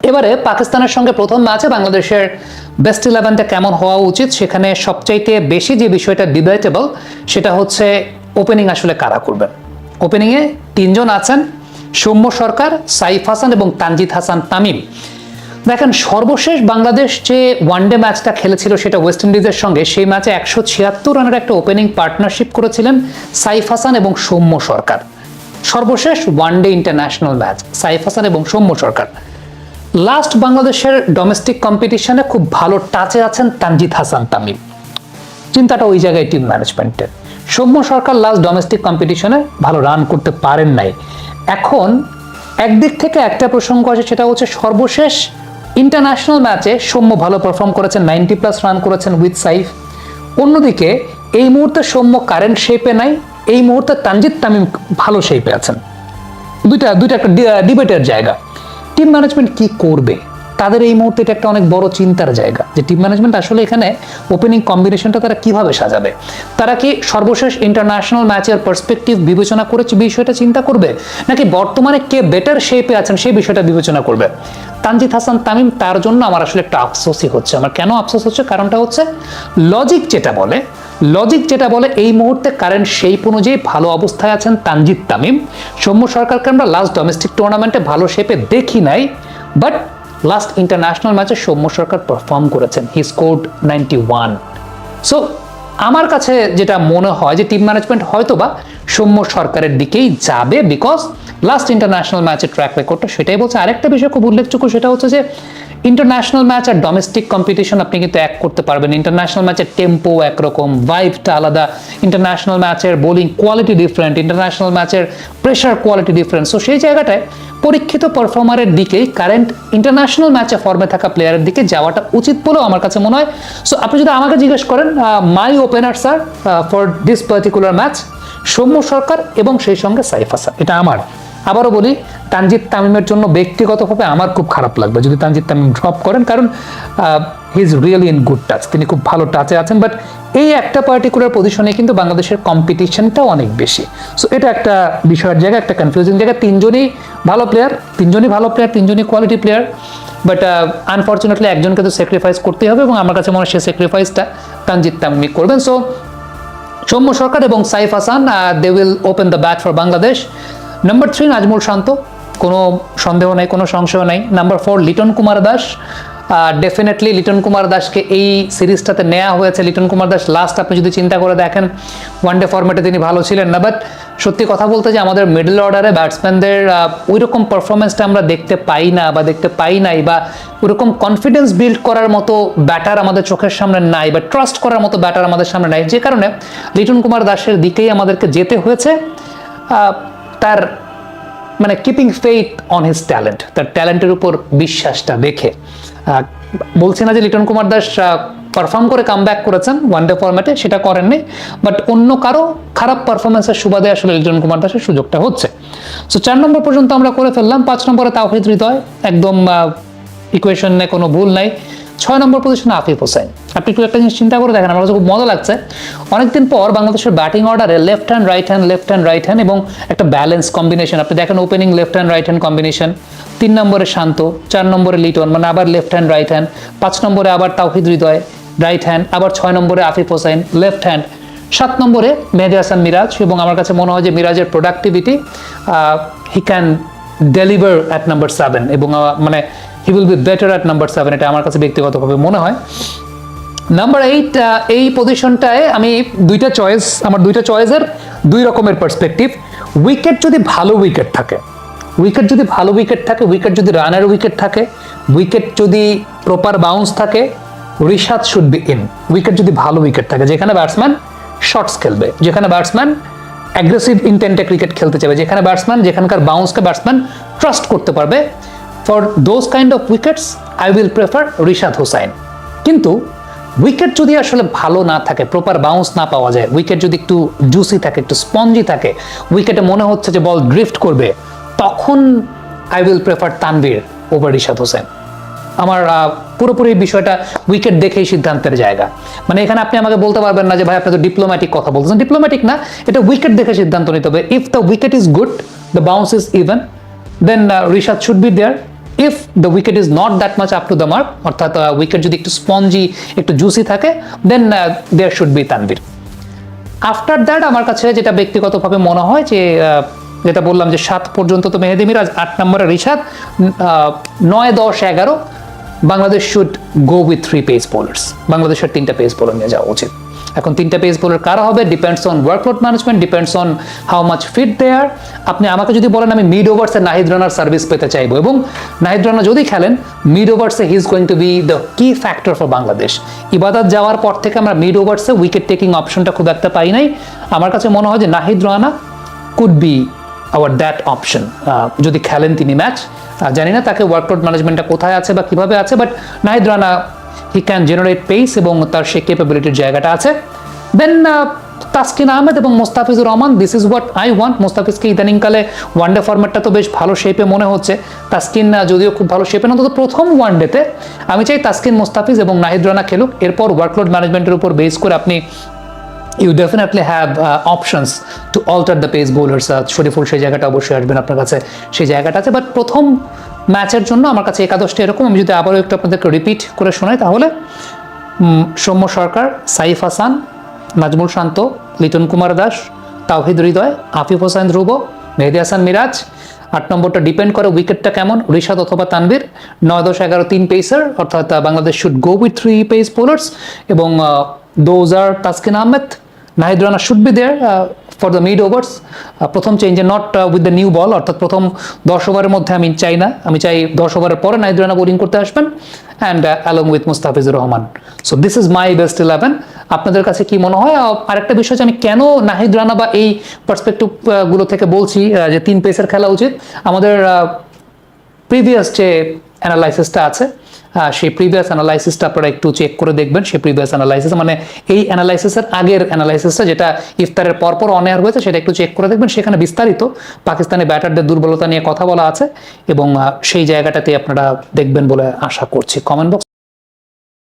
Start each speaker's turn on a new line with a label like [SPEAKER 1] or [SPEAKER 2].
[SPEAKER 1] এবারে পাকিস্তানের সঙ্গে প্রথম ম্যাচে বাংলাদেশের বেস্ট 11টা কেমন হওয়া উচিত, সেখানে সবচাইতে বেশি যে বিষয়টা ডিবেটেবল সেটা হচ্ছে ওপেনিং আসলে কারা করবেন। ওপেনিংয়ে 3 জন আছেন, সৌম্য সরকার, সাইফ হাসান এবং তানজিদ হাসান তামিম। দেখেন, সর্বশেষ বাংলাদেশ যে ওয়ানডে ম্যাচটা খেলেছিল সেটা ওয়েস্ট ইন্ডিজের সঙ্গে, সেই ম্যাচে 176 রানের একটা ওপেনিং পার্টনারশিপ করেছিলেন সাইফ হাসান এবং সৌম্য সরকার। সর্বশেষ one day international match Saif Hasan এবং সৌম্য সরকার। লাস্ট বাংলাদেশের ডোমেস্টিক কম্পিটিশনে খুব ভালো টাচে আছেন তানজিদ হাসান তামিম। চিন্তাটা ওই জায়গায় টিম ম্যানেজমেন্টের। সৌম্য সরকার লাস্ট ডোমেস্টিক কম্পিটিশনে ভালো রান করতে পারেন নাই। এখন একদিক থেকে একটা প্রসঙ্গ আছে, সেটা হচ্ছে সর্বশেষ ইন্টারন্যাশনাল ম্যাচে সৌম্য ভালো পারফর্ম করেছেন, 90+ রান করেছেন উইথ সাইফ। অন্যদিকে এই মুহূর্তে সৌম্য কারেন্ট শেপে নাই, এই মুহূর্তে তানজিদ তামিম ভালো শেপে আছেন। দুইটা একটা ডিবেটের জায়গা। টিম ম্যানেজমেন্ট কি করবে, তাদের এই মুহূর্তে এটা একটা অনেক বড় চিন্তার জায়গা যে টিম ম্যানেজমেন্ট আসলে এখানে ওপেনিং কম্বিনেশনটা তারা কিভাবে সাজাবে। তারা কি সর্বশেষ ইন্টারন্যাশনাল ম্যাচের পার্সপেক্টিভ বিবেচনা করে বিষয়টা চিন্তা করবে, নাকি বর্তমানে কে বেটার শেপে আছেন সেই বিষয়টা বিবেচনা করবে। তানজিদ হাসান তামিম, তার জন্য আমার আসলে একটা আফসোসই হচ্ছে। আমার কেন আফসোস হচ্ছে, কারণটা হচ্ছে লজিক যেটা বলে এই মুহূর্তে কারেন্ট শেপ অনুযায়ী ভালো অবস্থায় আছেন তানজিদ তামিম। সৌম্য সরকারকে আমরা লাস্ট ডোমেস্টিক টুর্নামেন্টে ভালো শেপে দেখি নাই, বাট লাস্ট ইন্টারন্যাশনাল ম্যাচে সৌম্য সরকার পারফর্ম করেছেন, হি স্কোরড 91। সো আমার কাছে যেটা মনে হয় যে টিম ম্যানেজমেন্ট হয়তোবা সৌম্য সরকারের দিকেই যাবে, বিকজ লাস্ট ইন্টারন্যাশনাল ম্যাচের ট্র্যাক রেকর্ডটা সেটাই বলছে। আরেকটা বিষয় খুব উল্লেখযোগ্য, সেটা হচ্ছে যে ইন্টারন্যাশনাল ম্যাচ আর ডোমেস্টিক কম্পিটিশন আপনি কিন্তু এক করতে পারবেন। ইন্টারন্যাশনাল ম্যাচের টেম্পো একরকম, ভাইবটা আলাদা, ইন্টারন্যাশনাল ম্যাচের বোলিং কোয়ালিটি ডিফারেন্ট, ইন্টারন্যাশনাল ম্যাচের প্রেশার কোয়ালিটি ডিফারেন্ট। সো সেই জায়গাটায় পরীক্ষিত পারফর্মারের দিকেই কারেন্ট ইন্টারন্যাশনাল ম্যাচে ফর্মে থাকা প্লেয়ারের দিকে যাওয়াটা উচিত বলেও আমার কাছে মনে হয়। সো আপনি যদি আমাকে জিজ্ঞেস করেন, my opener sir for this particular match Soumya Sarkar এবং সেই সঙ্গে সাইফ হাসান, এটা আমার। আবারও বলি, তানজিদ তামিমের জন্য ব্যক্তিগতভাবে আমার খুব খারাপ লাগবে যদি তানজিদ তামিম ড্রপ করেন, কারণ he is really in good touch, তিনি খুব ভালো টাচে আছেন। বাট এই একটা পার্টিকুলার পজিশনে কিন্তু বাংলাদেশের কম্পিটিশনটাও অনেক বেশি। সো এটা একটা বিষয়ের জায়গা, একটা কনফিউজিং জায়গা। তিনজনই ভালো প্লেয়ার, তিনজনই কোয়ালিটি প্লেয়ার, বাট আনফর্চুনেটলি একজনকে তো স্যাক্রিফাইস করতেই হবে, এবং আমার কাছে মনে হয় সেই স্যাক্রিফাইসটা তানজিদ তামিম করবেন। সো সৌম্য সরকার এবং Saif Hasan, they will open the bat for Bangladesh. Number 3 Najmul Shanto, কোনো সন্দেহ নাই, কোনো সংশয় নাই। নাম্বার 4 লিটন কুমার দাস, ডেফিনেটলি লিটন কুমার দাসকে এই সিরিজটাতে নেওয়া হয়েছে। লিটন কুমার দাস লাস্ট আপনি যদি চিন্তা করে দেখেন ওয়ানডে ফরম্যাটে তিনি ভালো ছিলেন না, বাট সত্যি কথা বলতে যে আমাদের মিডল অর্ডারে ব্যাটসম্যানদের ওই রকম পারফরমেন্সটা আমরা দেখতে পাই নাই, বা ওইরকম কনফিডেন্স বিল্ড করার মতো ব্যাটার আমাদের চোখের সামনে নাই, বা ট্রাস্ট করার মতো ব্যাটার আমাদের সামনে নাই, যে কারণে লিটন কুমার দাসের দিকেই আমাদেরকে যেতে হয়েছে। তার মানে keeping faith on his talent, তার ট্যালেন্টের উপর বিশ্বাসটা রেখে। বলছি না যে লিটন কুমার দাস পারফর্ম করে কামব্যাক করেছেন ওয়ানডে ফরম্যাটে, সেটা করেননি, বাট অন্য কারো খারাপ পারফরমেন্সের সুবাদে আসলে লিটন কুমার দাসের সুযোগটা হচ্ছে। সো 4 নম্বর পর্যন্ত আমরা করে ফেললাম। 5 নম্বরে তাওহিদ হৃদয়, একদম ইকুয়েশনে কোনো ভুল নাই। 6 নম্বর পজিশনে আফিফ হোসেন। আপনি একটু একটা জিনিস চিন্তা করে দেখেন, আমার কাছে খুব মজা লাগছে। অনেকদিন পর বাংলাদেশের ব্যাটিং অর্ডারে লেফট হ্যান্ড রাইট হ্যান্ড এবং একটা ব্যালেন্স কম্বিনেশন আপনি দেখেন। Opening left hand right hand combination, 3 নম্বরে শান্ত, 4 নম্বরে লিটন, মানে আবার লেফট হ্যান্ড, 5 নম্বরে আবার তাওহিদ হৃদয় রাইট হ্যান্ড, আবার 6 নম্বরে আফিফ হোসেন লেফট হ্যান্ড, 7 নম্বরে মেহেদী হাসান মিরাজ। এবং আমার কাছে মনে হয় যে মিরাজের productivity, he can deliver at number 7, এবং মানে he will be better at number 7, এটা আমার কাছে ব্যক্তিগতভাবে মনে হয়। নাম্বার 8, এই পজিশনটায় আমি দুইটা চয়েসের 2 রকমের পার্সপেক্টিভ। উইকেট যদি ভালো উইকেট থাকে, উইকেট যদি রানের উইকেট থাকে, উইকেট যদি প্রপার বাউন্স থাকে, Rishad should be in. Wicket যদি ভালো উইকেট থাকে, যেখানে ব্যাটসম্যান শর্টস খেলবে, যেখানে ব্যাটসম্যান অ্যাগ্রেসিভ ইন্টেন্টে ক্রিকেট খেলতে চাইবে, যেখানকার বাউন্সকে ব্যাটসম্যান ট্রাস্ট করতে পারবে, for those kind of wickets I will prefer Rishad Hossain. কিন্তু উইকেট যদি আসলে ভালো না থাকে, প্রপার বাউন্স না পাওয়া যায়, উইকেট যদি একটু জুসি থাকে, একটু স্পঞ্জি থাকে, উইকেটে মনে হচ্ছে যে বল ড্রিফট করবে, তখন I will prefer Tanvir over Rishad Hossain. আমার পুরোপুরি বিষয়টা উইকেট দেখেই সিদ্ধান্তের জায়গা। মানে এখানে আপনি আমাকে বলতে পারবেন না যে ভাই আপনি তো ডিপ্লোম্যাটিক কথা বলছেন। ডিপ্লোম্যাটিক না, এটা উইকেট দেখে সিদ্ধান্ত নিতে হবে। If the wicket is good, the bounce is even, then Rishad should be there. If the wicket is not that much up to the mark, অর্থাৎ উইকেট যদি একটু স্পঞ্জি একটু জুসি থাকে, then there should be Tanvir. After that আমার কাছে যেটা ব্যক্তিগতভাবে মনে হয় যে যেটা বললাম যে 7 পর্যন্ত তো মেহেদী মিরাজ, 8 নম্বরে Rishad, 9, 10, 11 Bangladesh should go with 3 pace bowlers. বাংলাদেশের 3টা পেস বোলার নিয়ে যাওয়া উচিত। এখন 3টা পেস বোলার কারা হবে depends on workload management, depends on how much fit they are. আপনি আমাকে যদি বলেন আমি মিড ওভার্সে নাহিদ রানার সার্ভিস পেতে চাইবো, এবং নাহিদ রানা যদি খেলেন মিড ওভার্সে he is going to be the key factor for Bangladesh. Ebadot যাওয়ার পর থেকে আমরা মিড ওভার্সে উইকেট টেকিং অপশনটা খুব একটা পাই নাই। আমার কাছে মনে হয় যে Nahid Rana could be hour that option যদি খেলেন তিনি ম্যাচ। জানি না তাকে ওয়ার্কলোড ম্যানেজমেন্টটা কোথায় আছে বা কিভাবে আছে, but Nahid Rana he can generate pace এবং তার সেই ক্যাপাবিলিটির জায়গাটা আছে। দেন তাসকিন আহমেদ এবং Mustafizur Rahman, this is what I want. মোস্তাফিজকে ইদানিংকালে ওয়ানডে ফরম্যাটটা তো বেশ ভালো শেপে মনে হচ্ছে, তাসকিন যদিও খুব ভালো শেপে না, অন্তত প্রথম ওয়ানডেতে আমি চাই তাসকিন, মোস্তাফিজ এবং নাহিদ রানা খেলুক। এরপর ওয়ার্কলোড ম্যানেজমেন্টের উপর বেস করে আপনি you definitely have options to alter the pace bowlers. Shariful সেই জায়গাটা অবশ্যই আসবেন আপনার কাছে, সেই জায়গাটা আছে। বাট প্রথম ম্যাচের জন্য আমার কাছে একাদশটা এরকম। আমি যদি আবারও একটু আপনাদেরকে রিপিট করে শোনাই তাহলে সৌম্য সরকার, সাইফ হাসান, নাজমুল শান্ত, লিটন কুমার দাস, তাওহিদ হৃদয়, আফিফ হোসেন ধ্রুব, মেহেদী হাসান মিরাজ। 8 নম্বরটা ডিপেন্ড করে উইকেটটা কেমন, রিশাদ অথবা তানভীর। 9, 10, 11 3 পেসার, অর্থাৎ Bangladesh should go with 3 pace bowlers, এবং those are Taskin Ahmed, Nahid Rana should be there for the mid overs. প্রথম চেঞ্জে not with the new ball, অর্থাৎ প্রথম 10 ওভারের মধ্যে আমি চাই না, আমি চাই 10 ওভারের পরে নাহিদ রানা বোলিং করতে আসবেন, and along with Mustafizur Rahman. So this is my best 11। আপনাদের কাছে কি মনে হয়? আরেকটা বিষয় যে আমি কেন নাহিদ রানা বা এই পার্সপেক্টিভ গুলো থেকে বলছি যে 3 পেসার খেলা উচিত, আমাদের প্রিভিয়াস যে অ্যানালাইসিসটা আছে সেই প্রিভিয়াস অ্যানালাইসিসটা আপনারা একটু চেক করে দেখবেন। সেই প্রিভিয়াস অ্যানালাইসিস মানে এই অ্যানালাইসিসের আগের অ্যানালাইসিসটা যেটা ইফতারের পরপর অন এয়ার হয়েছে, সেটা একটু চেক করে দেখবেন। সেখানে বিস্তারিত পাকিস্তানি ব্যাটারদের দুর্বলতা নিয়ে কথা বলা আছে, এবং সেই জায়গাটাতে আপনারা দেখবেন বলে আশা করছি। Comment box